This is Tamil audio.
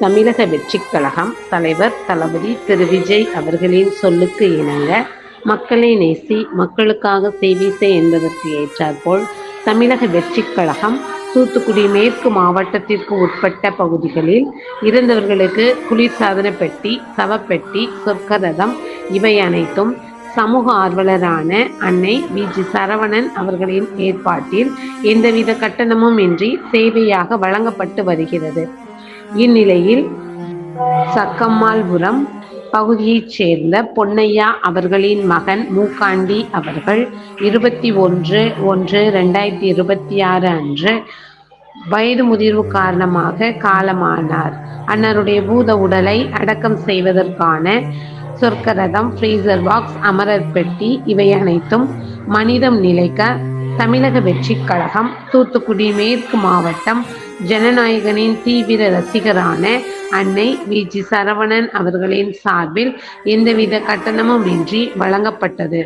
தமிழக வெற்றிக் கழகம் தலைவர் தளபதி திரு விஜய் அவர்களின் சொல்லுக்கு இணங்க மக்களை நேசி மக்களுக்காக சேவை செய் என்பதற்கு ஏற்றாற்போல் தமிழக வெற்றிக் கழகம் தூத்துக்குடி மேற்கு மாவட்டத்திற்கு உட்பட்ட பகுதிகளில் இறந்தவர்களுக்கு குளிர்சாதன பெட்டி, சவப்பெட்டி, சொர்க்கரதம் இவை அனைத்தும் சமூக ஆர்வலரான அன்னை வி.ஜி. சரவணன் அவர்களின் ஏற்பாட்டில் எந்தவித கட்டணமும் இன்றி சேவையாக வழங்கப்பட்டு வருகிறது. இந்நிலையில் சக்கம்மாள்புரம் பகுதியைச் சேர்ந்த பொன்னையா அவர்களின் மகன் மூக்காண்டி அவர்கள் 21/1/2026 அன்று வயது முதிர்வு காரணமாக காலமானார். அன்னாருடைய பூத உடலை அடக்கம் செய்வதற்கான சொர்க்கரதம், ஃப்ரீசர் பாக்ஸ், அமரர் பெட்டி இவை அனைத்தும் மனிதம் நிலைக்க தமிழக வெற்றிக் கழகம் தூத்துக்குடி மேற்கு மாவட்டம் ஜனநாயகனின் தீவிர ரசிகரான அன்னை வி.ஜி. சரவணன் அவர்களின் சார்பில் எந்தவித கட்டணமும் இன்றி வழங்கப்பட்டது.